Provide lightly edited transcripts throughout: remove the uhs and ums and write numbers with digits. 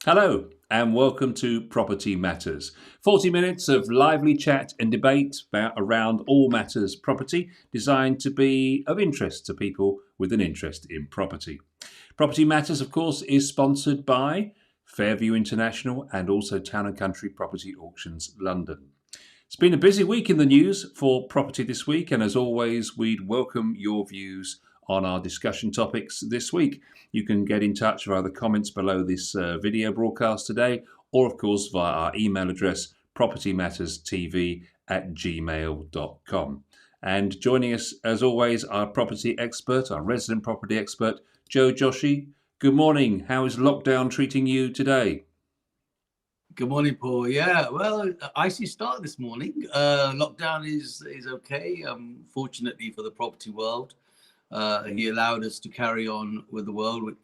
Hello, and welcome to Property Matters. 40 minutes of lively chat and debate around all matters property, designed to be of interest to people with an interest in property. Property Matters, of course, is sponsored by Fairview International and also Town and Country Property Auctions London. It's been a busy week in the news for property this week, and as always, we'd welcome your views on our discussion topics this week. You can get in touch via the comments below this video broadcast today, or of course via our email address, propertymatterstv@gmail.com. And joining us, as always, our property expert, our resident property expert, Joe Joshi. Good morning. How is lockdown treating you today? Good morning, Paul. Yeah, well, icy start this morning. Lockdown is okay. Fortunately for the property world, he allowed us to carry on with the world, with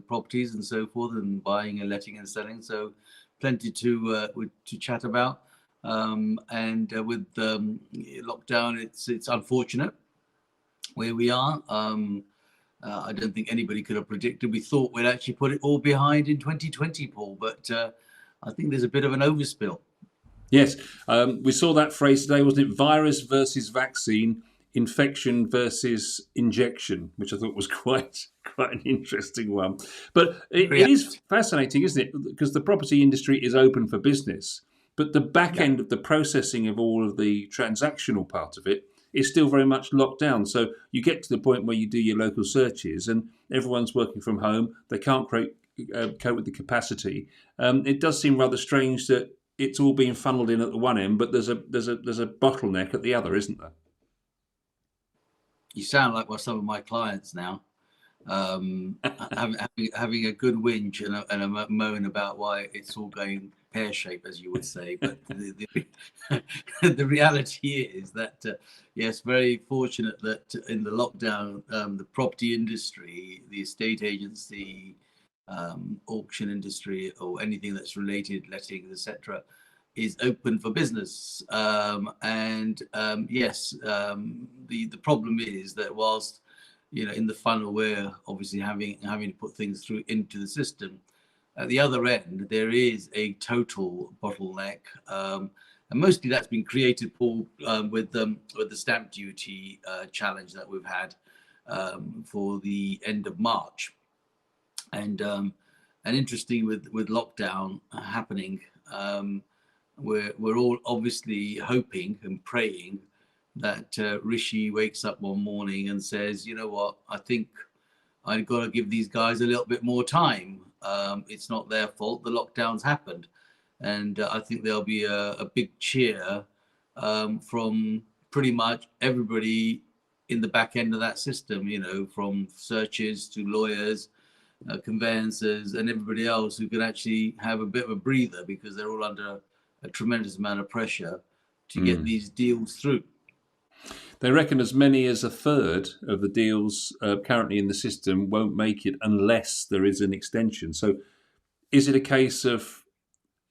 properties and so forth, and buying and letting and selling. So, plenty to chat about. And with lockdown, it's unfortunate where we are. I don't think anybody could have predicted. We thought we'd actually put it all behind in 2020, Paul, but I think there's a bit of an overspill. Yes, we saw that phrase today, wasn't it? Virus versus vaccine, infection versus injection, which I thought was quite an interesting one. But it is fascinating, isn't it? Because the property industry is open for business, but the back end of the processing of all of the transactional part of it is still very much locked down. So you get to the point where you do your local searches and everyone's working from home. They can't cope with the capacity. It does seem rather strange that it's all being funneled in at the one end, but there's a bottleneck at the other, isn't there? You sound like some of my clients now, having a good whinge and a moan about why it's all going pear-shaped, as you would say. But the reality is that, yes, very fortunate that in the lockdown, the property industry, the estate agency, auction industry, or anything that's related, lettings, etc., is open for business. Yes, the problem is that whilst in the funnel we're obviously having to put things through into the system, at the other end there is a total bottleneck, and mostly that's been created, Paul, with the stamp duty challenge that we've had for the end of March. And interesting with lockdown happening, we're all obviously hoping and praying that Rishi wakes up one morning and says, you know what, I think I've got to give these guys a little bit more time. It's not their fault. The lockdown's happened. And I think there'll be a big cheer from pretty much everybody in the back end of that system, from searches to lawyers, conveyancers, and everybody else who can actually have a bit of a breather, because they're all under a tremendous amount of pressure to get these deals through. They reckon as many as a third of the deals currently in the system won't make it unless there is an extension. So is it a case of,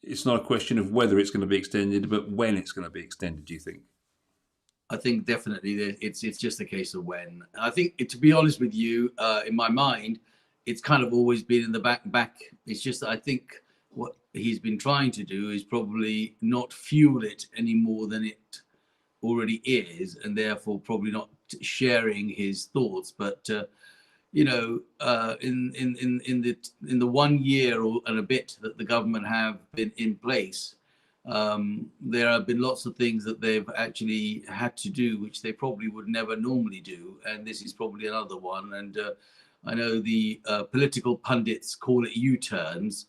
it's not a question of whether it's going to be extended, but when it's going to be extended, do you think? I think definitely it's just a case of when. I think, to be honest with you, in my mind, it's kind of always been in the back. It's just that I think what he's been trying to do is probably not fuel it any more than it already is, and therefore probably not sharing his thoughts. But in the 1 year and a bit that the government have been in place, there have been lots of things that they've actually had to do which they probably would never normally do, and this is probably another one. And I know the political pundits call it U-turns,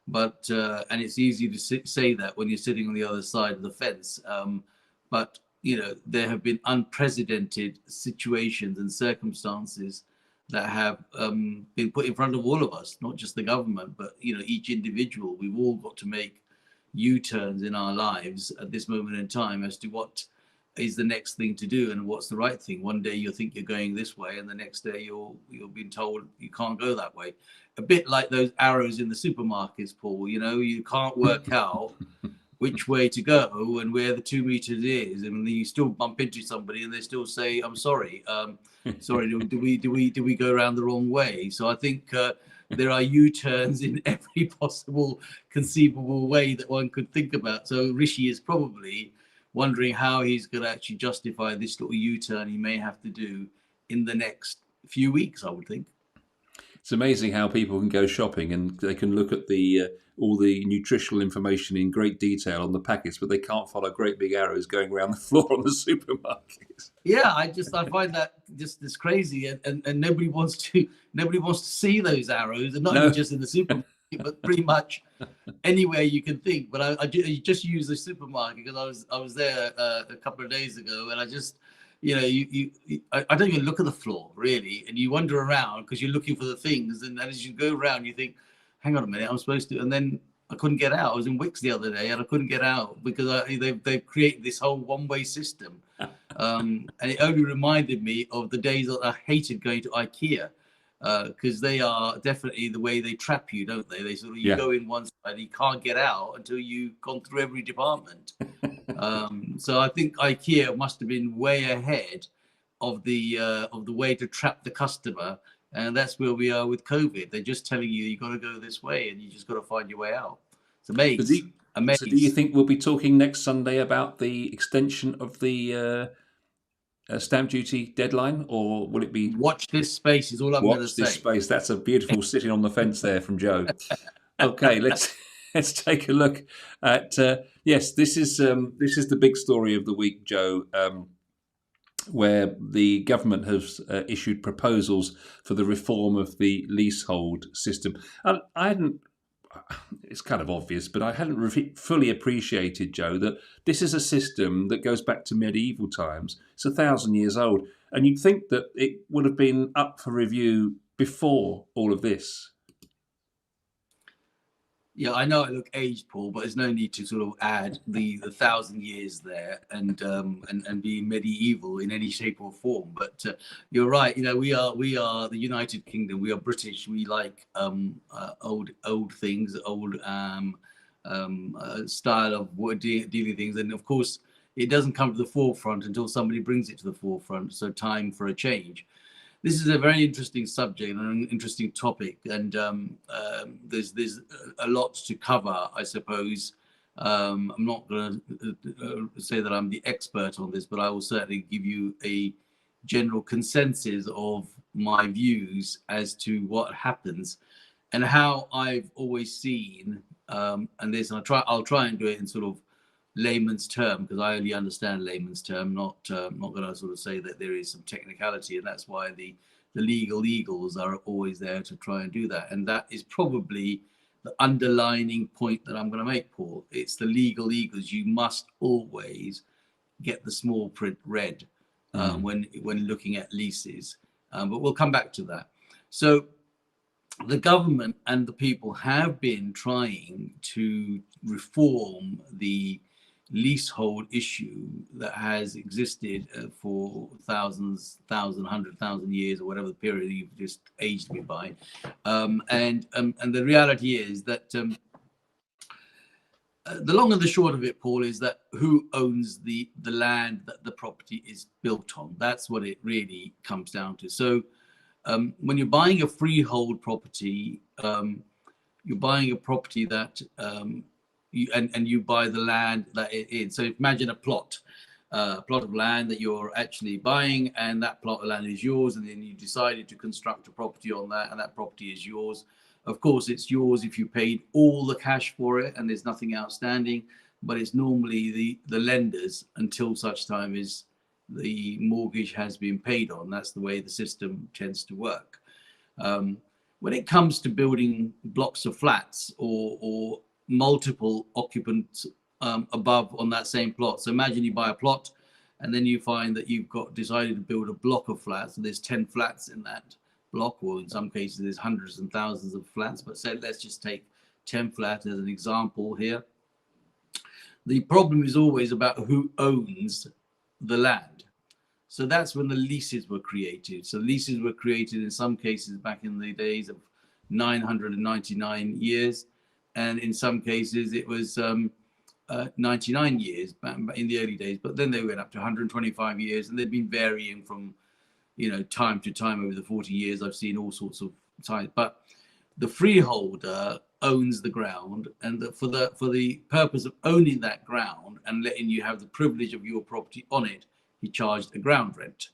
but and it's easy to say that when you're sitting on the other side of the fence. But there have been unprecedented situations and circumstances that have been put in front of all of us, not just the government, but each individual. We've all got to make U-turns in our lives at this moment in time as to what is the next thing to do and what's the right thing. One day you'll think you're going this way, and the next day you're being told you can't go that way. A bit like those arrows in the supermarkets, Paul. You can't work out which way to go and where the 2 meters is, and you still bump into somebody and they still say, "I'm sorry, sorry, do we go around the wrong way?" So I think there are U-turns in every possible conceivable way that one could think about. So Rishi is probably wondering how he's going to actually justify this little U-turn he may have to do in the next few weeks, I would think. It's amazing how people can go shopping and they can look at the all the nutritional information in great detail on the packets, but they can't follow great big arrows going around the floor on the supermarkets. Yeah, I find that just this crazy, and nobody wants to see those arrows, and not even just in the supermarket, but pretty much anywhere you can think. But I just use the supermarket because I was there a couple of days ago, and I just, I don't even look at the floor really, and you wander around because you're looking for the things, and as you go around, you think, hang on a minute, I'm supposed to, and then I couldn't get out. I was in Wicks the other day, and I couldn't get out because they've created this whole one-way system, and it only reminded me of the days that I hated going to IKEA. Because they are definitely the way they trap you, don't they? They sort of, you go in one side, you can't get out until you've gone through every department. So I think IKEA must have been way ahead of the way to trap the customer, and that's where we are with COVID. They're just telling you got to go this way, and you just got to find your way out. It's amazing. So do you think we'll be talking next Sunday about the extension of the stamp duty deadline, or will it be watch this space? Is all I'm going to say. Watch this space. That's a beautiful sitting on the fence there from Joe. Okay, let's take a look at yes. This is the big story of the week, Joe, where the government has issued proposals for the reform of the leasehold system. I hadn't. It's kind of obvious, but I hadn't fully appreciated, Joe, that this is a system that goes back to medieval times. It's 1,000 years old. And you'd think that it would have been up for review before all of this. Yeah, I know I look aged, Paul, but there's no need to sort of add the 1,000 years there and be medieval in any shape or form. But you're right. We are the United Kingdom. We are British. We like old things, old style of dealing things, and of course, it doesn't come to the forefront until somebody brings it to the forefront. So time for a change. This is a very interesting subject and an interesting topic, and there's a lot to cover, I suppose. I'm not going to say that I'm the expert on this, but I will certainly give you a general consensus of my views as to what happens and how I've always seen, and this, and I'll try and do it in sort of layman's term, because I only understand layman's term, not going to sort of say that there is some technicality, and that's why the legal eagles are always there to try and do that. And that is probably the underlining point that I'm going to make, Paul. It's the legal eagles. You must always get the small print read when looking at leases, but we'll come back to that. So the government and the people have been trying to reform the leasehold issue that has existed for 100,000 years, or whatever the period you've just aged me by, and the reality is that the long and the short of it, Paul, is that who owns the land that the property is built on? That's what it really comes down to. So when you're buying a freehold property, you're buying a property that you buy the land that it is. So imagine a plot of land that you're actually buying, and that plot of land is yours, and then you decided to construct a property on that, and that property is yours. Of course, it's yours if you paid all the cash for it and there's nothing outstanding, but it's normally the lenders until such time as the mortgage has been paid on. That's the way the system tends to work. When it comes to building blocks of flats or multiple occupants above on that same plot. So imagine you buy a plot and then you find that you've decided to build a block of flats, and there's 10 flats in that block, or in some cases there's hundreds and thousands of flats, but let's just take 10 flats as an example here. The problem is always about who owns the land. So that's when the leases were created. So leases were created in some cases back in the days of 999 years. And in some cases, it was 99 years in the early days. But then they went up to 125 years, and they've been varying from, time to time over the 40 years. I've seen all sorts of size. But the freeholder owns the ground, and for the purpose of owning that ground and letting you have the privilege of your property on it, he charged a ground rent.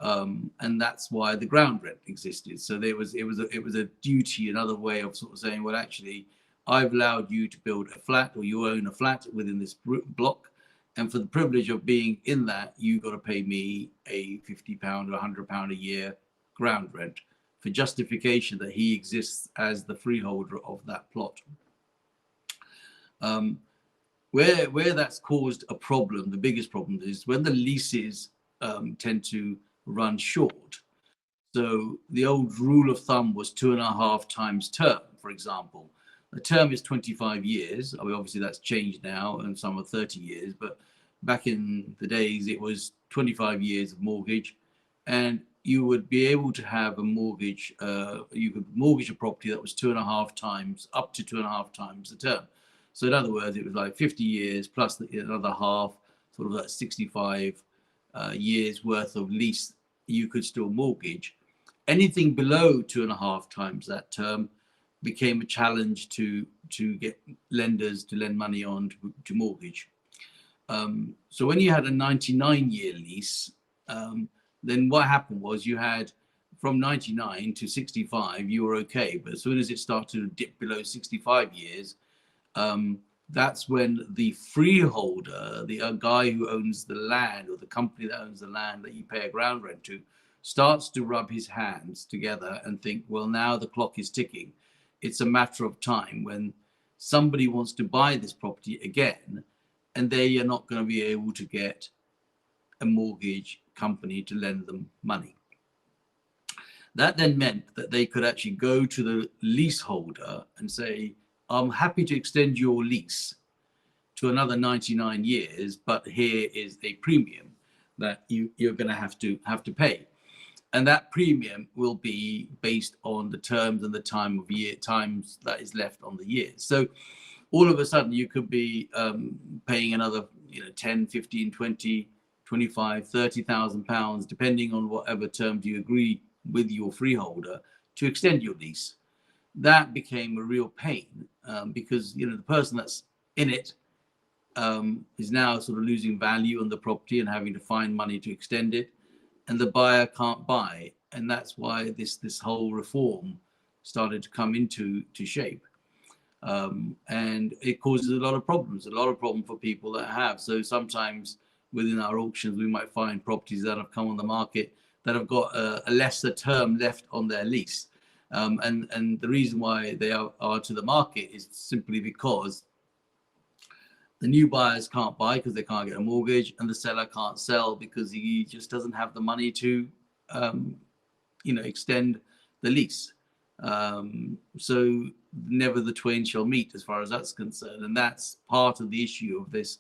And that's why the ground rent existed. So it was a duty, another way of sort of saying, well, actually, I've allowed you to build a flat, or you own a flat within this block, and for the privilege of being in that, you got to pay me a £50 or £100 a year ground rent for justification that he exists as the freeholder of that plot. Where that's caused a problem, the biggest problem is when the leases tend to run short. So the old rule of thumb was 2.5 times term, for example. The term is 25 years. I mean, obviously that's changed now, and some are 30 years, but back in the days, it was 25 years of mortgage, and you would be able to have a mortgage, you could mortgage a property that was 2.5 times, up to 2.5 times the term. So in other words, it was like 50 years plus another half, sort of that 65 years worth of lease you could still mortgage. Anything below 2.5 times that term became a challenge to get lenders to lend money on to mortgage. So when you had a 99-year lease, then what happened was you had from 99 to 65, you were okay. But as soon as it started to dip below 65 years, that's when the freeholder, the guy who owns the land, or the company that owns the land that you pay a ground rent to, starts to rub his hands together and think, well, now the clock is ticking. It's a matter of time when somebody wants to buy this property again, and they are not going to be able to get a mortgage company to lend them money. That then meant that they could actually go to the leaseholder and say, I'm happy to extend your lease to another 99 years, but here is a premium that you're going to have to pay. And that premium will be based on the terms and the times that is left on the year. So all of a sudden you could be paying another 10, 15, 20, 25, 30,000 pounds, depending on whatever terms you agree with your freeholder to extend your lease. That became a real pain because the person that's in it is now sort of losing value on the property and having to find money to extend it, and the buyer can't buy. And that's why this whole reform started to come into shape. And it causes a lot of problems for people that have. So sometimes within our auctions, we might find properties that have come on the market that have got a lesser term left on their lease. And the reason why they are to the market is simply because the new buyers can't buy because they can't get a mortgage, and the seller can't sell because he just doesn't have the money to, extend the lease. So never the twain shall meet as far as that's concerned. And that's part of the issue of this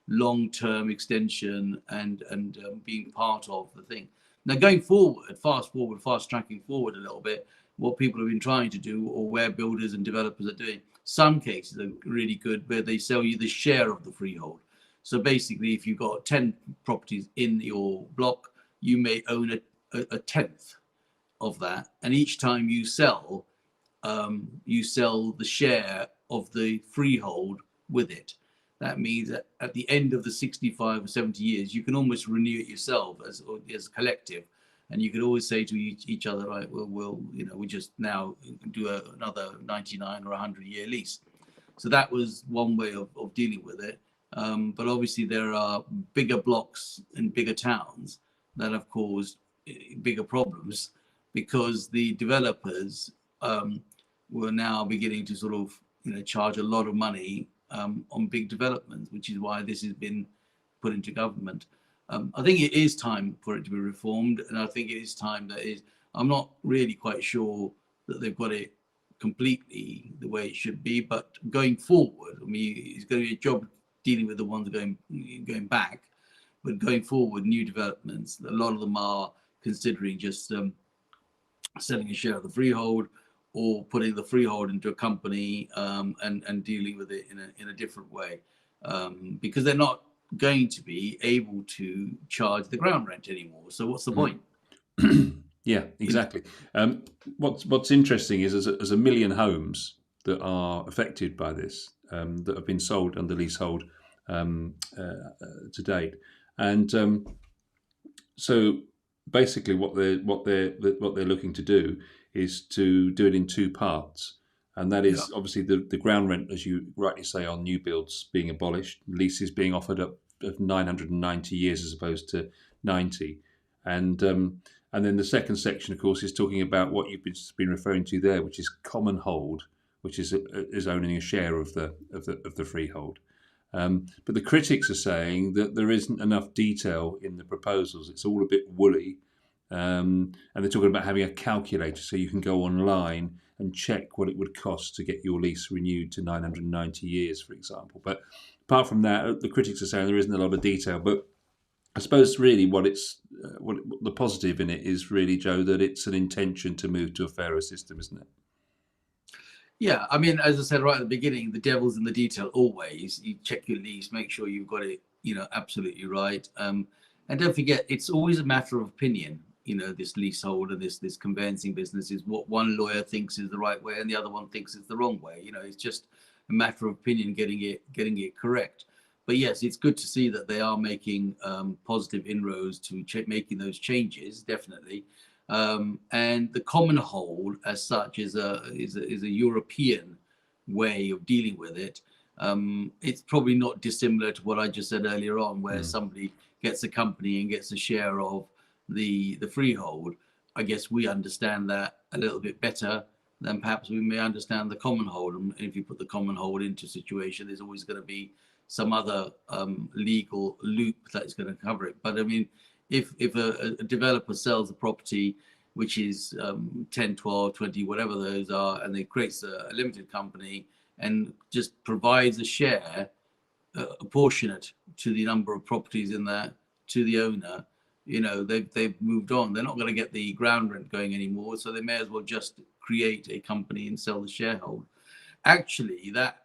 long-term extension and being part of the thing. Now, going forward, fast tracking forward a little bit, what people have been trying to do, or where builders and developers are doing, some cases are really good where they sell you the share of the freehold. So basically, if you've got 10 properties in your block, you may own a tenth of that. And each time you sell the share of the freehold with it. That means that at the end of the 65 or 70 years, you can almost renew it yourself as a collective. And you could always say to each other, right, we just now do another 99 or 100-year lease. So that was one way of dealing with it. But obviously there are bigger blocks in bigger towns that have caused bigger problems, because the developers were now beginning to sort of charge a lot of money on big developments, which is why this has been put into government. I think it is time for it to be reformed, and I think it is time I'm not really quite sure that they've got it completely the way it should be, but going forward, I mean, it's going to be a job dealing with the ones going back, but going forward, new developments, a lot of them are considering just selling a share of the freehold, or putting the freehold into a company and dealing with it in a different way, because they're not going to be able to charge the ground rent anymore. So what's the point? Yeah, exactly. What's interesting is there's a million homes that are affected by this, that have been sold under leasehold, to date, and so basically what they're looking to do is to do it in two parts, and that Yeah. is obviously the ground rent, as you rightly say, on new builds being abolished, leases being offered up of 990 years as opposed to 90, and then the second section, of course, is talking about what you've been referring to there, which is common hold, which is owning a share of the freehold. But the critics are saying that there isn't enough detail in the proposals. It's all a bit woolly. And they're talking about having a calculator so you can go online and check what it would cost to get your lease renewed to 990 years, for example. But apart from that, the critics are saying there isn't a lot of detail. But I suppose really what the positive in it is really, Joe, that it's an intention to move to a fairer system, isn't it? Yeah, I mean, as I said right at the beginning, the devil's in the detail always. You check your lease, make sure you've got it, absolutely right. And don't forget, it's always a matter of opinion. This leasehold and this conveyancing business is what one lawyer thinks is the right way and the other one thinks it's the wrong way. It's just a matter of opinion getting it correct. But yes, it's good to see that they are making positive inroads to making those changes, definitely. And the common hold, as such, is a European way of dealing with it. It's probably not dissimilar to what I just said earlier on, where somebody gets a company and gets a share of the freehold. I guess we understand that a little bit better than perhaps we may understand the common hold. And if you put the common hold into a situation, there's always going to be some other legal loop that's going to cover it. But I mean, if a developer sells a property which is 10, 12, 20, whatever those are, and it creates a limited company and just provides a share apportionate to the number of properties in there to the owner, they've moved on. They're not going to get the ground rent going anymore, so they may as well just create a company and sell the sharehold. Actually, that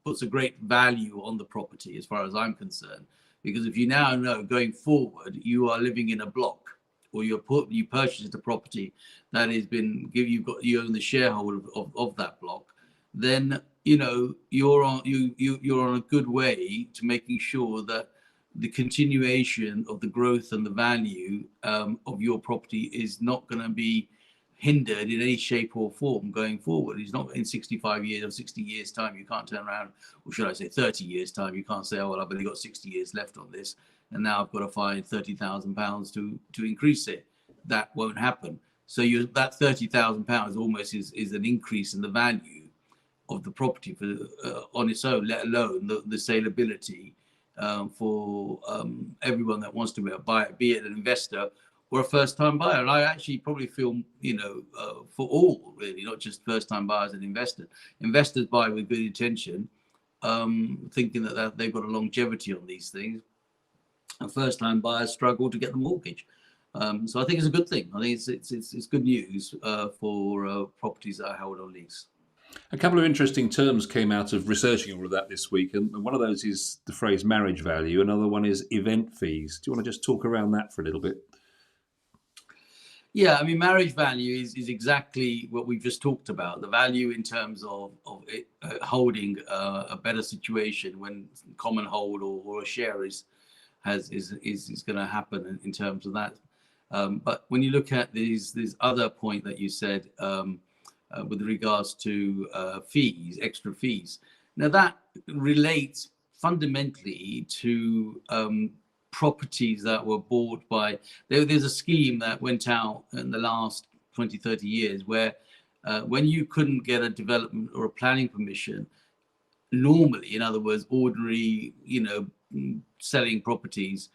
puts a great value on the property as far as I'm concerned, because if you now know going forward you are living in a block, or you purchased a property that has been given, you own the shareholder of that block, then you're on a good way to making sure that the continuation of the growth and the value of your property is not going to be hindered in any shape or form going forward. It's not in 65 years or 60 years time you can't turn around, or should I say 30 years time, you can't say, oh well, I've only got 60 years left on this and now I've got to find £30,000 to increase it. That won't happen. So that £30,000 almost is an increase in the value of the property on its own, let alone the saleability for everyone that wants to buy it, be it an investor or a first-time buyer. And I actually probably feel, for all really, not just first-time buyers and investors. Investors buy with good intention, thinking that they've got a longevity on these things. And first-time buyers struggle to get the mortgage. So I think it's a good thing. I think it's good news for properties that are held on lease. A couple of interesting terms came out of researching all of that this week, and one of those is the phrase marriage value. Another one is event fees. Do you want to just talk around that for a little bit? Yeah, I mean, marriage value is exactly what we've just talked about. The value in terms of it, holding a better situation when common hold or a share is going to happen in terms of that. But when you look at this other point that you said with regards to fees, extra fees, now that relates fundamentally to properties that were bought by, there's a scheme that went out in the last 20, 30 years where when you couldn't get a development or a planning permission, normally, in other words, ordinary, selling properties,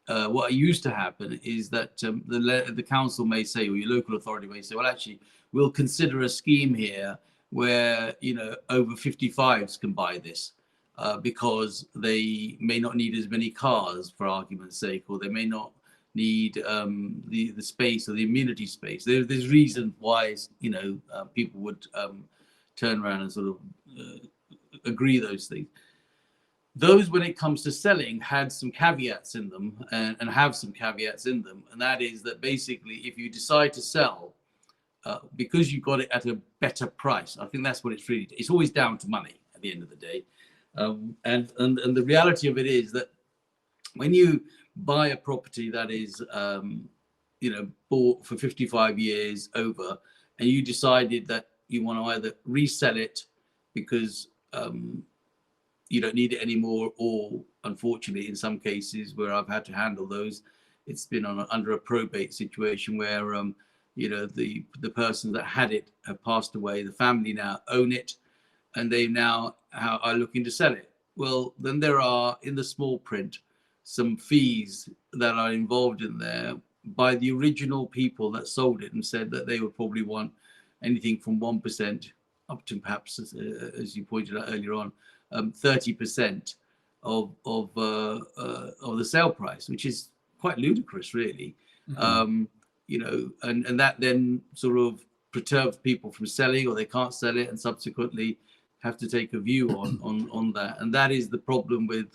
what used to happen is that the council may say, or your local authority may say, well, actually, we'll consider a scheme here where, over 55s can buy this because they may not need as many cars, for argument's sake, or they may not need the space or the amenity space. There's reasons why, people would turn around and sort of agree those things. those, when it comes to selling, had some caveats in them, and have some caveats in them. And that is that basically, if you decide to sell, because you got it at a better price, I think that's what it's always down to money at the end of the day. And the reality of it is that when you buy a property that is, bought for 55 years over, and you decided that you want to either resell it because you don't need it anymore, or unfortunately, in some cases where I've had to handle those, it's been under a probate situation where the person that had it have passed away, the family now own it, and they now are looking to sell it. Well, then there are, in the small print, some fees that are involved in there by the original people that sold it, and said that they would probably want anything from 1% up to perhaps, as you pointed out earlier on, 30% of the sale price, which is quite ludicrous, really. And that then sort of perturbs people from selling, or they can't sell it, and subsequently have to take a view on that. And that is the problem with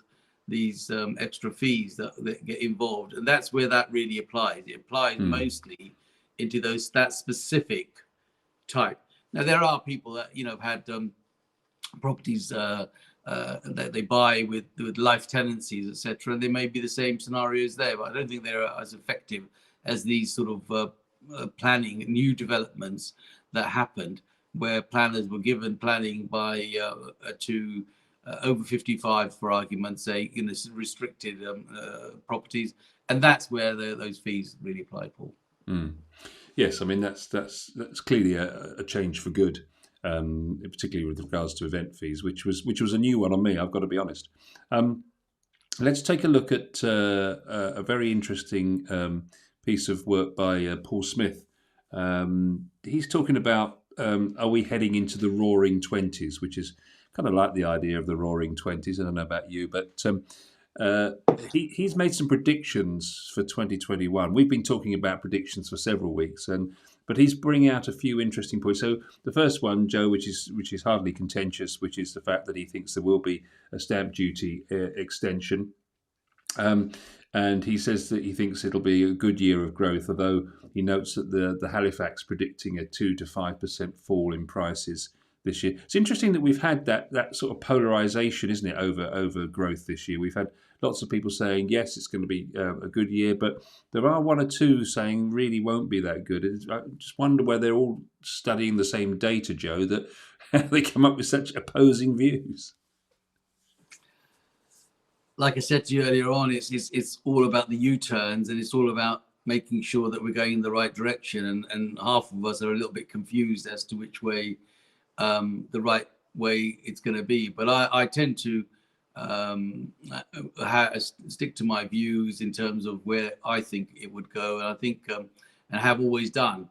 these extra fees that get involved, and that's where that really applies. It applies mostly into that specific type. Now, there are people that have had properties that they buy with life tenancies, etc., and there may be the same scenarios there, but I don't think they're as effective as these sort of planning new developments that happened, where planners were given planning by to over 55, for argument's sake, in this restricted properties, and that's where those fees really apply, Paul. Yes, I mean that's clearly a change for good, particularly with regards to event fees, which was a new one on me, I've got to be honest. Let's take a look at a very interesting piece of work by Paul Smith. He's talking about are we heading into the roaring 20s, which is kind of like the idea of the roaring 20s. I don't know about you, but he's made some predictions for 2021. We've been talking about predictions for several weeks, but he's bringing out a few interesting points. So the first one, Joe, which is hardly contentious, which is the fact that he thinks there will be a stamp duty extension. And he says that he thinks it'll be a good year of growth, although he notes that the Halifax predicting a 2 to 5% fall in prices this year. It's interesting that we've had that sort of polarization, isn't it, over growth this year. We've had lots of people saying, yes, it's going to be a good year, but there are one or two saying really won't be that good. I just wonder whether they're all studying the same data, Joe, that they come up with such opposing views. Like I said to you earlier on, it's all about the U-turns, and it's all about making sure that we're going in the right direction. And half of us are a little bit confused as to which way the right way it's going to be. But I tend to stick to my views in terms of where I think it would go. And I think, and have always done,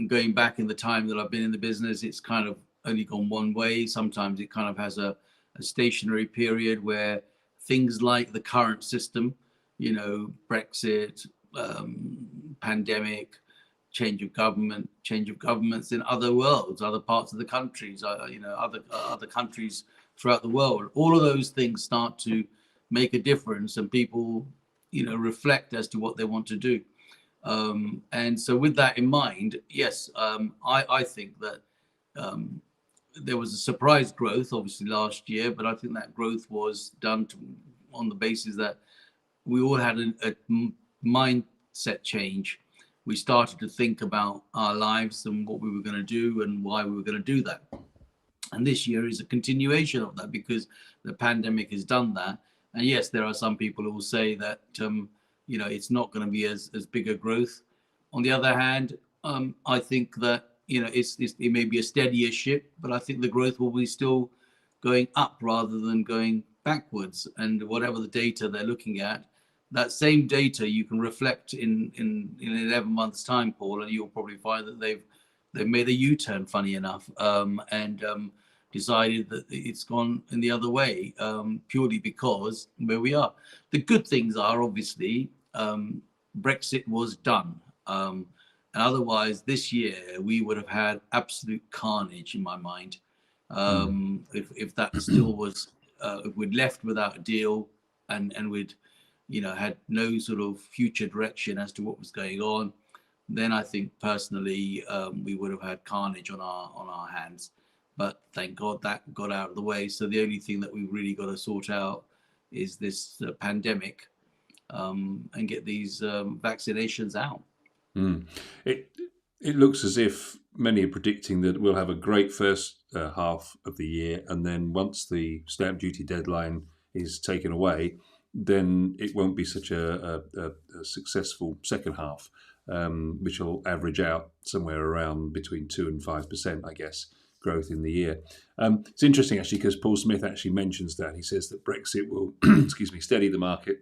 going back in the time that I've been in the business, it's kind of only gone one way. Sometimes it kind of has a stationary period where things like the current system, Brexit, pandemic, change of governments in other worlds, other parts of the countries, other countries throughout the world. All of those things start to make a difference, and people, reflect as to what they want to do. And so with that in mind, yes, I think that there was a surprise growth, obviously, last year, but I think that growth was done on the basis that we all had a mindset change. We started to think about our lives and what we were going to do and why we were going to do that. And this year is a continuation of that, because the pandemic has done that. And yes, there are some people who will say that, it's not going to be as big a growth. On the other hand, I think that, it may be a steadier ship, but I think the growth will be still going up rather than going backwards. And whatever the data they're looking at, that same data you can reflect in 11 months' time, Paul, and you'll probably find that they've made a U-turn, funny enough, and decided that it's gone in the other way, purely because where we are. The good things are, obviously, Brexit was done. And otherwise, this year, we would have had absolute carnage, in my mind, if that still was if we'd left without a deal, and we'd, had no sort of future direction as to what was going on, then I think personally we would have had carnage on our hands. But thank God that got out of the way. So the only thing that we've really got to sort out is this pandemic, and get these vaccinations out. Mm. It looks as if many are predicting that we'll have a great first half of the year, and then once the stamp duty deadline is taken away, then it won't be such a successful second half, which will average out somewhere around between 2 and 5%, I guess, growth in the year. It's interesting actually because Paul Smith actually mentions that. He says that Brexit will, excuse me, steady the market.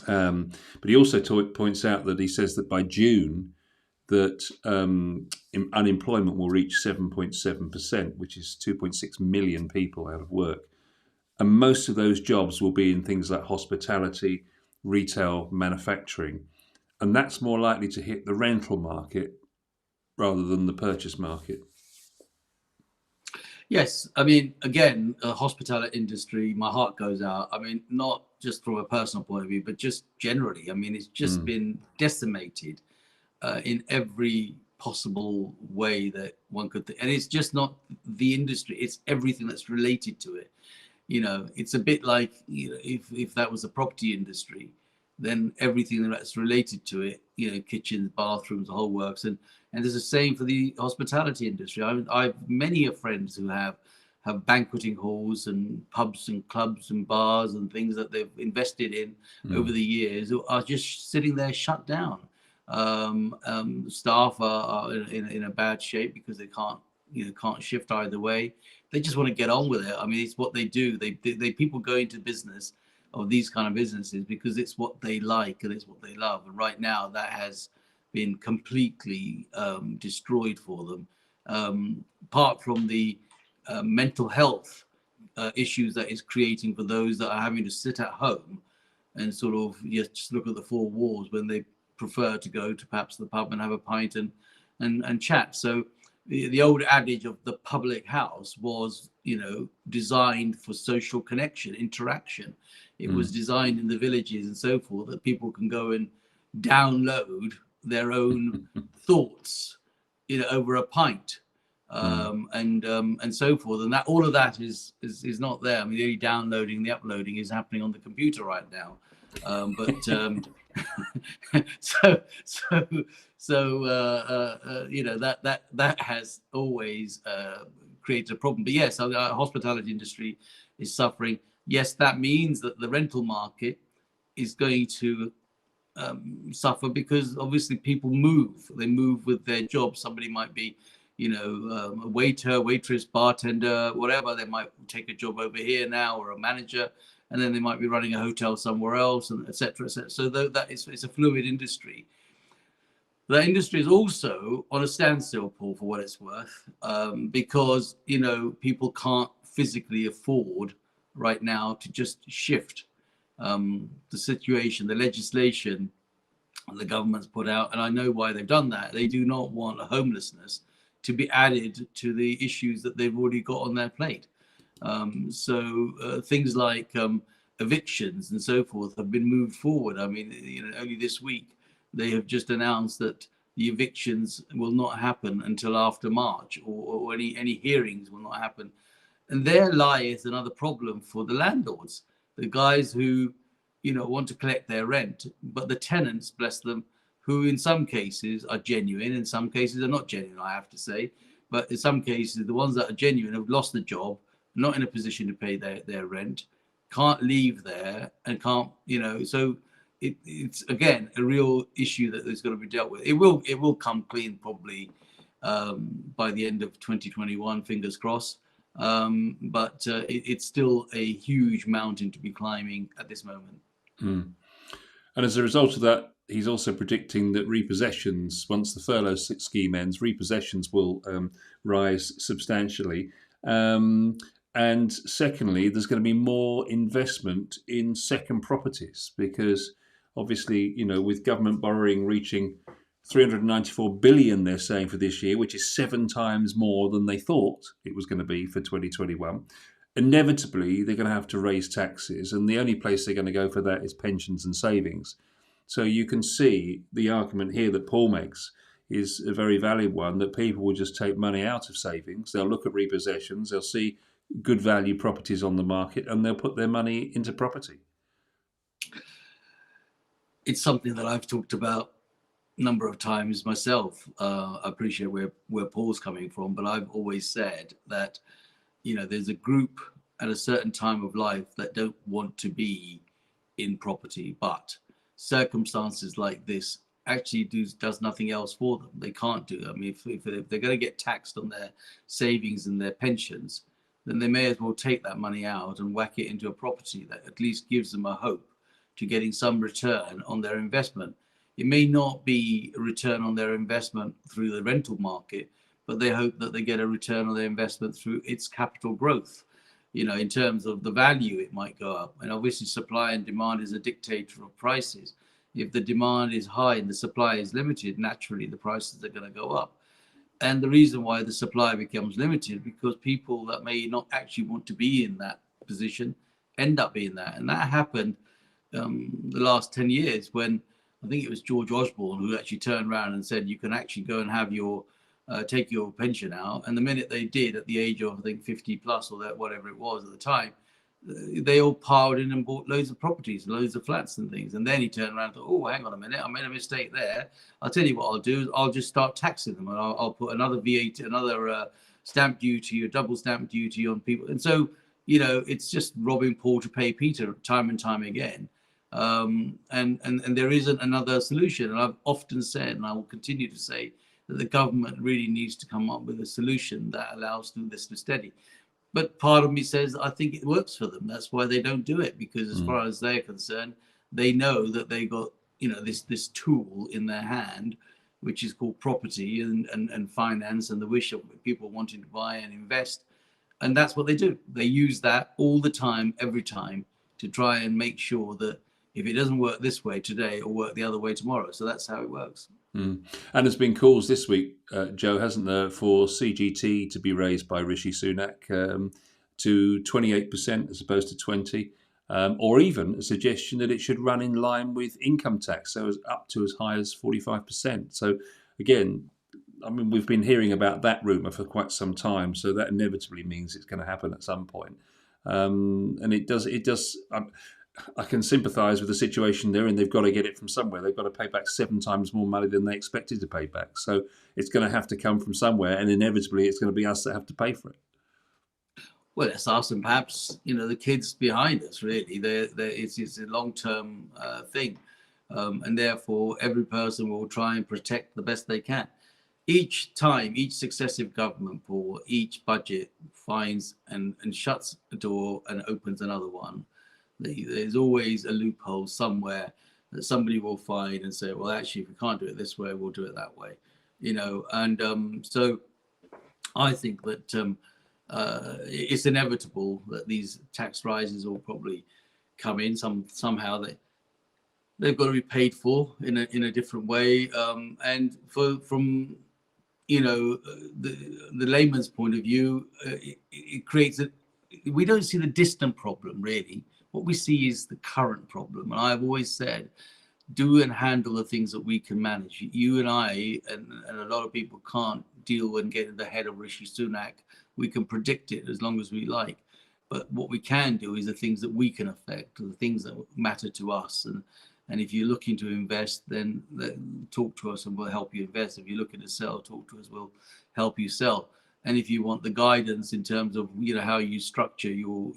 But he also points out that he says that by June, that unemployment will reach 7.7%, which is 2.6 million people out of work. And most of those jobs will be in things like hospitality, retail, manufacturing. And that's more likely to hit the rental market rather than the purchase market. Yes, I mean, again, hospitality industry, my heart goes out. I mean, not just from a personal point of view, but just generally. I mean, it's just been decimated in every possible way that one could think. And it's just not the industry, it's everything that's related to it. It's a bit like, if that was a property industry, then everything that's related to it, kitchens, bathrooms, the whole works. And there's a saying for the hospitality industry. I've many of friends who have banqueting halls and pubs and clubs and bars and things that they've invested in over the years who are just sitting there shut down. Staff are in a bad shape because they can't shift either way. They just want to get on with it. I mean, it's what they do. They people go into business of these kind of businesses because it's what they like and it's what they love. And right now, that has been completely destroyed for them. Apart from the mental health issues that it's creating for those that are having to sit at home and sort of just look at the four walls when they prefer to go to perhaps the pub and have a pint and chat. So the old adage of the public house was, designed for social connection, interaction. It was designed in the villages and so forth that people can go and download their own thoughts, over a pint, and so forth. And that all of that is not there. I mean, the only downloading, the uploading is happening on the computer right now. That has always created a problem. But yes, the hospitality industry is suffering. Yes, that means that the rental market is going to suffer because obviously people move. They move with their job. Somebody might be, a waiter, waitress, bartender, whatever. They might take a job over here now, or a manager, and then they might be running a hotel somewhere else, and et cetera, et cetera. So it's a fluid industry. The industry is also on a standstill, Paul, for what it's worth, because people can't physically afford right now to just shift the situation, the legislation the government's put out, and I know why they've done that. They do not want homelessness to be added to the issues that they've already got on their plate. So things like evictions and so forth have been moved forward. I mean, only this week they have just announced that the evictions will not happen until after March, or any hearings will not happen. And there lies another problem for the landlords, the guys who, want to collect their rent, but the tenants, bless them, who in some cases are genuine, in some cases are not genuine, I have to say. But in some cases, the ones that are genuine have lost the job, not in a position to pay their rent, can't leave there, and can't, so it's again a real issue that is going to be dealt with. It will come clean probably by the end of 2021, fingers crossed. But it's still a huge mountain to be climbing at this moment. And as a result of that, he's also predicting that repossessions, once the furlough scheme ends, repossessions will rise substantially. And secondly, there's going to be more investment in second properties because obviously, with government borrowing reaching 394 billion, they're saying, for this year, which is 7 times more than they thought it was going to be for 2021. inevitably they're going to have to raise taxes, and the only place they're going to go for that is pensions and savings. So you can see the argument here that Paul makes is a very valid one, that people will just take money out of savings. They'll look at repossessions, they'll see good value properties on the market, and they'll put their money into property. It's something that I've talked about a number of times myself. I appreciate where Paul's coming from, but I've always said that, there's a group at a certain time of life that don't want to be in property, but circumstances like this actually does nothing else for them. They can't do it. I mean, if they're going to get taxed on their savings and their pensions, then they may as well take that money out and whack it into a property that at least gives them a hope to getting some return on their investment. It may not be a return on their investment through the rental market, but they hope that they get a return on their investment through its capital growth. In terms of the value, it might go up. And obviously supply and demand is a dictator of prices. If the demand is high and the supply is limited, naturally the prices are going to go up. And the reason why the supply becomes limited, because people that may not actually want to be in that position end up being that. And that happened the last 10 years when I think it was George Osborne who actually turned around and said, you can actually go and have your take your pension out. And the minute they did, at the age of, I think, 50 plus or that, whatever it was at the time, they all piled in and bought loads of properties, loads of flats and things. And then he turned around and thought, oh, hang on a minute, I made a mistake there. I'll tell you what I'll do, I'll just start taxing them, and I'll put another VAT, another stamp duty, or double stamp duty on people. And so, it's just robbing Paul to pay Peter time and time again. And there isn't another solution. And I've often said, and I will continue to say, that the government really needs to come up with a solution that allows them this to steady. But part of me says, I think it works for them. That's why they don't do it, because as far as they're concerned, they know that they got, this tool in their hand, which is called property and finance, and the wish of people wanting to buy and invest. And that's what they do. They use that all the time, every time, to try and make sure that if it doesn't work this way today, it'll work the other way tomorrow. So that's how it works. And there's been calls this week, Joe, hasn't there, for CGT to be raised by Rishi Sunak to 28% as opposed to 20%, or even a suggestion that it should run in line with income tax, so up to as high as 45%. So again, I mean, we've been hearing about that rumour for quite some time, so that inevitably means it's going to happen at some point. And it does. I can sympathise with the situation they're in. They've got to get it from somewhere. They've got to pay back 7 times more money than they expected to pay back. So it's going to have to come from somewhere, and inevitably it's going to be us that have to pay for it. Well, it's us and perhaps, the kids behind us, really. It's a long-term thing. And therefore, every person will try and protect the best they can. Each time, each successive government, for each budget, finds and shuts a door and opens another one. There's always a loophole somewhere that somebody will find and say, well, actually, if we can't do it this way, we'll do it that way. And so I think that it's inevitable that these tax rises will probably come in somehow. They've got to be paid for in a different way. And from the layman's point of view, it creates we don't see the distant problem, really. What we see is the current problem. And I've always said, do and handle the things that we can manage. You and I and a lot of people can't deal and get in the head of Rishi Sunak. We can predict it as long as we like. But what we can do is the things that we can affect, the things that matter to us. And if you're looking to invest, then talk to us and we'll help you invest. If you're looking to sell, talk to us, we'll help you sell. And if you want the guidance in terms of how you structure your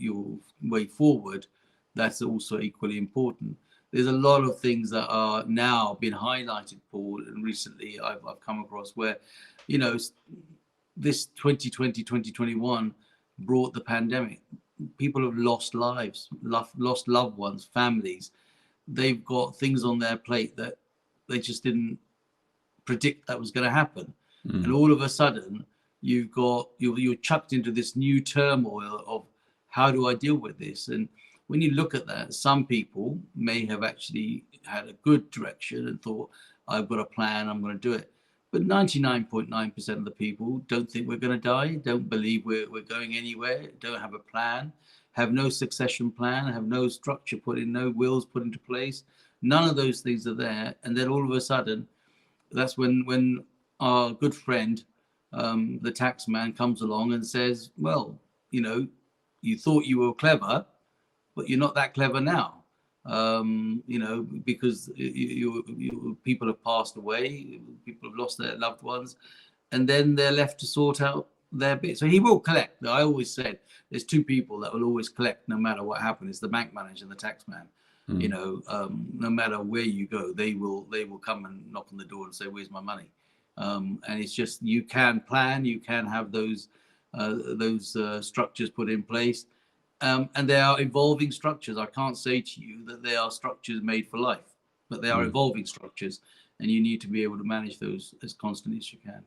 way forward, that's also equally important. There's a lot of things that are now being highlighted, Paul, and recently I've come across where, this 2020, 2021 brought the pandemic. People have lost lives, lost loved ones, families. They've got things on their plate that they just didn't predict that was going to happen. And all of a sudden, you're chucked into this new turmoil of how do I deal with this? And when you look at that, some people may have actually had a good direction and thought, I've got a plan, I'm going to do it. But 99.9% of the people don't think we're going to die, don't believe we're going anywhere, don't have a plan, have no succession plan, have no structure put in, no wills put into place. None of those things are there. And then all of a sudden, that's when our good friend, the tax man, comes along and says, well, you thought you were clever, but you're not that clever now. Because people have passed away, people have lost their loved ones, and then they're left to sort out their bit. So he will collect. I always said there's two people that will always collect no matter what happens. It's the bank manager and the tax man. No matter where you go, they will come and knock on the door and say, where's my money? And it's just, you can plan, you can have those structures put in place. And they are evolving structures. I can't say to you that they are structures made for life, but they are evolving structures, and you need to be able to manage those as constantly as you can.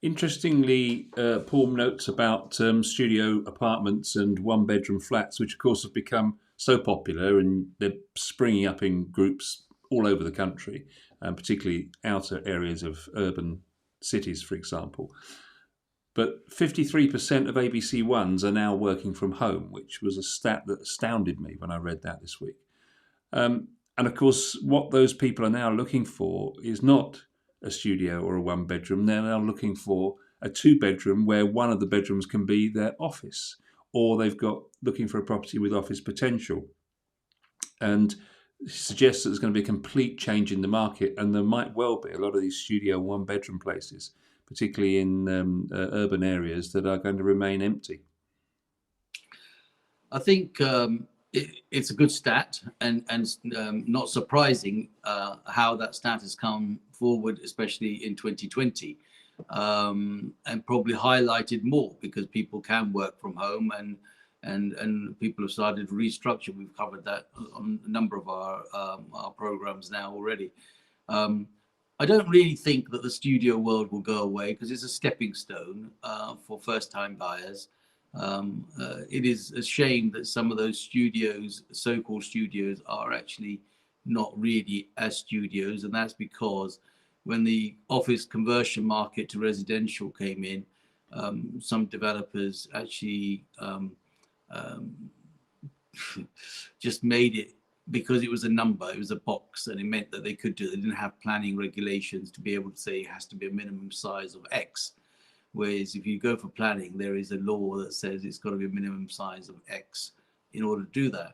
Interestingly, Paul notes about studio apartments and one-bedroom flats, which of course have become so popular, and they're springing up in groups all over the country, and particularly outer areas of urban cities, for example. But 53% of ABC Ones are now working from home, which was a stat that astounded me when I read that this week. And of course, what those people are now looking for is not a studio or a one-bedroom. They're now looking for a two-bedroom where one of the bedrooms can be their office, or they've got looking for a property with office potential. And suggests that there's going to be a complete change in the market, and there might well be a lot of these studio one-bedroom places, particularly in urban areas, that are going to remain empty. I think it's a good stat, and not surprising how that stat has come forward, especially in 2020, and probably highlighted more because people can work from home, and people have started to restructure. We've covered that on a number of our programs now already. I don't really think that the studio world will go away because it's a stepping stone for first-time buyers. It is a shame that some of those studios, so-called studios, are actually not really as studios, and that's because when the office conversion market to residential came in, some developers actually just made it, because it was a number, it was a box, and it meant that they didn't have planning regulations to be able to say it has to be a minimum size of X. Whereas if you go for planning, there is a law that says it's got to be a minimum size of X in order to do that.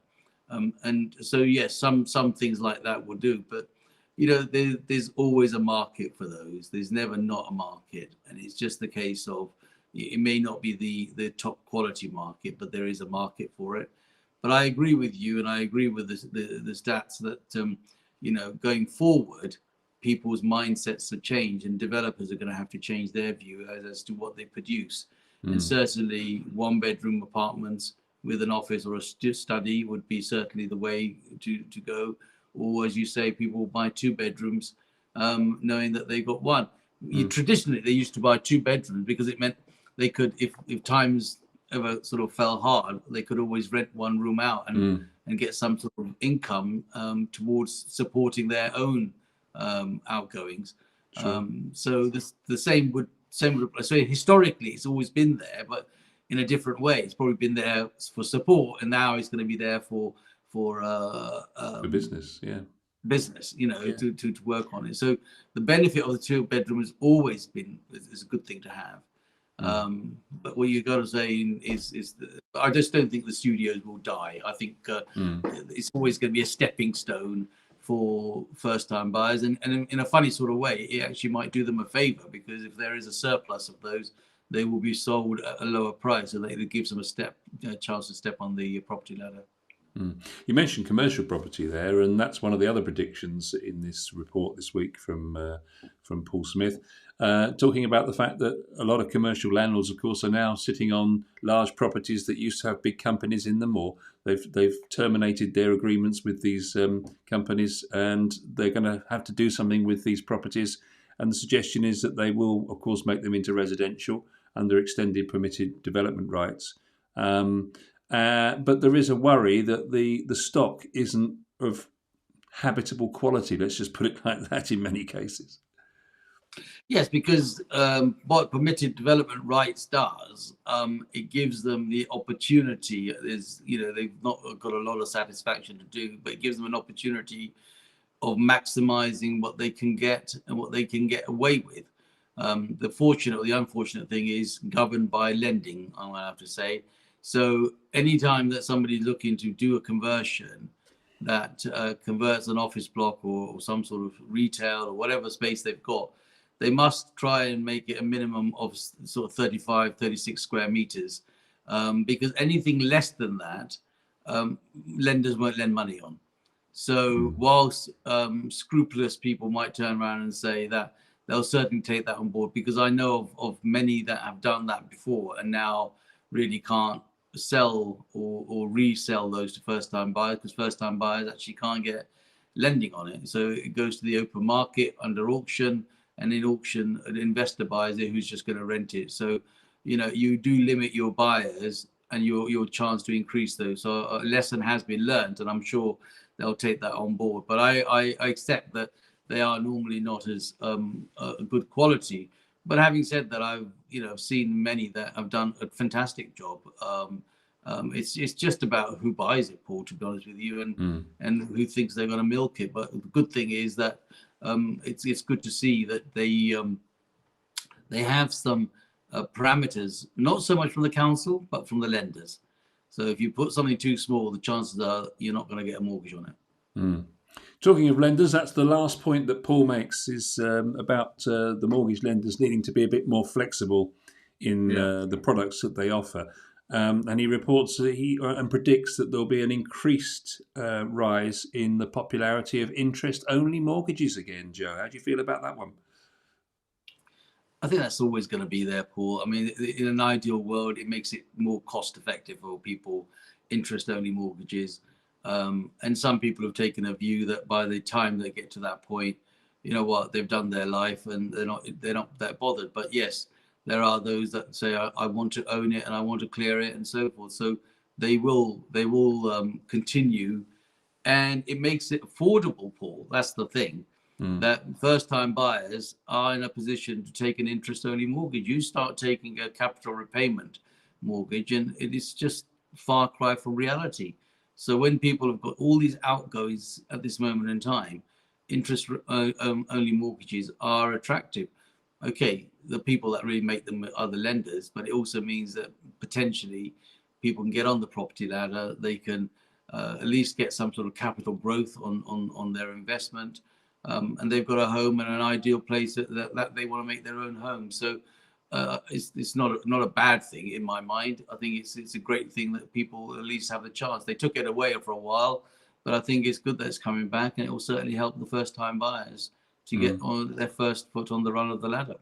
And so, yes, some things like that will do, but there's always a market for those. There's never not a market, and it's just the case of it may not be the top quality market, but there is a market for it. But I agree with you, and I agree with the stats that going forward, people's mindsets have changed, and developers are going to have to change their view as to what they produce. And certainly, one-bedroom apartments with an office or a study would be certainly the way to go. Or, as you say, people will buy two bedrooms, knowing that they got one. Traditionally, they used to buy two bedrooms because it meant they could, if times ever sort of fell hard, they could always rent one room out and get some sort of income towards supporting their own outgoings. Sure. So the same would apply. So historically, it's always been there, but in a different way. It's probably been there for support, and now it's going to be there for business, business, to work on it. So the benefit of the two bedroom has always been is a good thing to have. But what you got to say is I just don't think the studios will die. I think it's always going to be a stepping stone for first-time buyers, and in a funny sort of way, it actually might do them a favor, because if there is a surplus of those, they will be sold at a lower price, so that it gives them a chance to step on the property ladder. You mentioned commercial property there, and that's one of the other predictions in this report this week from Paul Smith, talking about the fact that a lot of commercial landlords, of course, are now sitting on large properties that used to have big companies in them, or they've terminated their agreements with these companies, and they're going to have to do something with these properties. And the suggestion is that they will, of course, make them into residential under extended permitted development rights. But there is a worry that the stock isn't of habitable quality. Let's just put it like that in many cases. Yes, because what permitted development rights does, it gives them the opportunity. Is they've not got a lot of satisfaction to do, but it gives them an opportunity of maximizing what they can get and what they can get away with. The fortunate or the unfortunate thing is governed by lending, I'm going to have to say. So anytime that somebody's looking to do a conversion that converts an office block or some sort of retail or whatever space they've got, they must try and make it a minimum of sort of 35, 36 square meters, because anything less than that, lenders won't lend money on. So whilst scrupulous people might turn around and say that, they'll certainly take that on board, because I know of many that have done that before and now really can't sell or resell those to first-time buyers, because first-time buyers actually can't get lending on it. So it goes to the open market under auction, and in auction, an investor buys it who's just going to rent it. So, you do limit your buyers and your chance to increase those. So a lesson has been learned, and I'm sure they'll take that on board. But I accept that they are normally not as a good quality. But having said that, I've seen many that have done a fantastic job. It's just about who buys it, Paul, to be honest with you, and who thinks they're going to milk it. But the good thing is that it's good to see that they have some parameters, not so much from the council, but from the lenders. So if you put something too small, the chances are you're not going to get a mortgage on it. Talking of lenders, that's the last point that Paul makes, is about the mortgage lenders needing to be a bit more flexible in the products that they offer. And he reports that and predicts that there'll be an increased rise in the popularity of interest-only mortgages again. Joe, how do you feel about that one? I think that's always going to be there, Paul. I mean, in an ideal world, it makes it more cost-effective for people, interest-only mortgages. And some people have taken a view that by the time they get to that point, they've done their life and they're not that bothered. But yes, there are those that say, I want to own it and I want to clear it and so forth. So they will continue, and it makes it affordable, Paul. That's the thing. That first-time buyers are in a position to take an interest-only mortgage. You start taking a capital repayment mortgage, and it is just far cry from reality. So when people have got all these outgoings at this moment in time, interest-only mortgages are attractive. Okay, the people that really make them are the lenders, but it also means that potentially people can get on the property ladder. They can at least get some sort of capital growth on their investment. And they've got a home and an ideal place that they want to make their own home. So it's not a bad thing in my mind. I think it's a great thing that people at least have the chance. They took it away for a while, but I think it's good that it's coming back, and it will certainly help the first-time buyers to get on their first foot on the run of the ladder.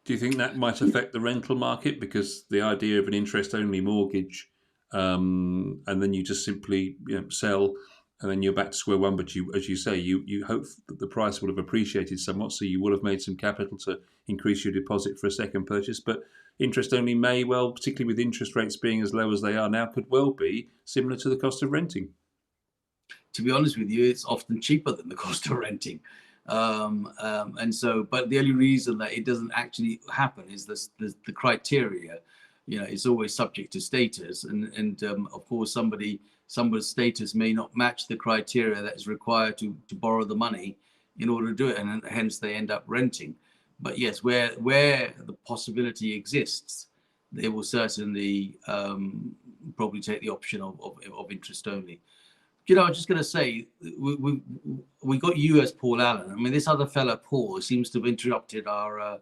Do you think that might affect the rental market, because the idea of an interest-only mortgage, and then you just simply sell, and then you're back to square one, but as you say, you hope that the price will have appreciated somewhat, so you will have made some capital to increase your deposit for a second purchase. But interest only may well, particularly with interest rates being as low as they are now, could well be similar to the cost of renting. To be honest with you, it's often cheaper than the cost of renting. And so, but the only reason that it doesn't actually happen is the criteria. It's always subject to status, and of course somebody's status may not match the criteria that is required to borrow the money in order to do it, and hence they end up renting. But yes, where the possibility exists, they will certainly probably take the option of interest only. I was just going to say, we got you as Paul Allen. I mean, this other fella, Paul, seems to have interrupted our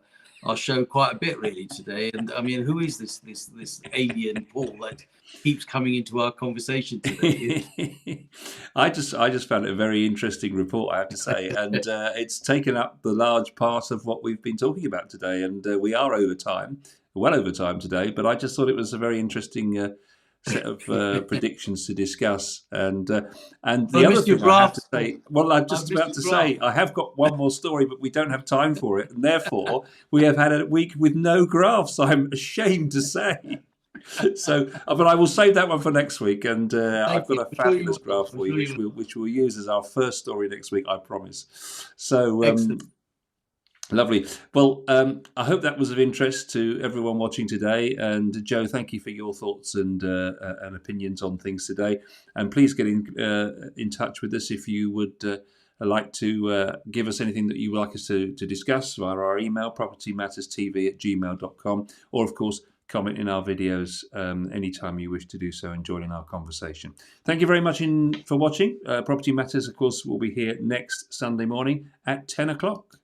show quite a bit really today. And I mean, who is this alien Paul that keeps coming into our conversation today? I just found it a very interesting report, I have to say, and it's taken up the large part of what we've been talking about today. And we are well over time today. But I just thought it was a very interesting set of predictions to discuss, and the other thing I have to say, well, I'm just about to say, I have got one more story, but we don't have time for it, and therefore we have had a week with no graphs. I'm ashamed to say. So, but I will save that one for next week, and I've got a fabulous graph for you, which we'll use as our first story next week, I promise. So, Lovely. Well, I hope that was of interest to everyone watching today. And Joe, thank you for your thoughts and opinions on things today. And please get in touch with us if you would like to give us anything that you would like us to discuss via our email, propertymatterstv@gmail.com, or of course, comment in our videos anytime you wish to do so and join in our conversation. Thank you very much for watching. Property Matters, of course, will be here next Sunday morning at 10 o'clock.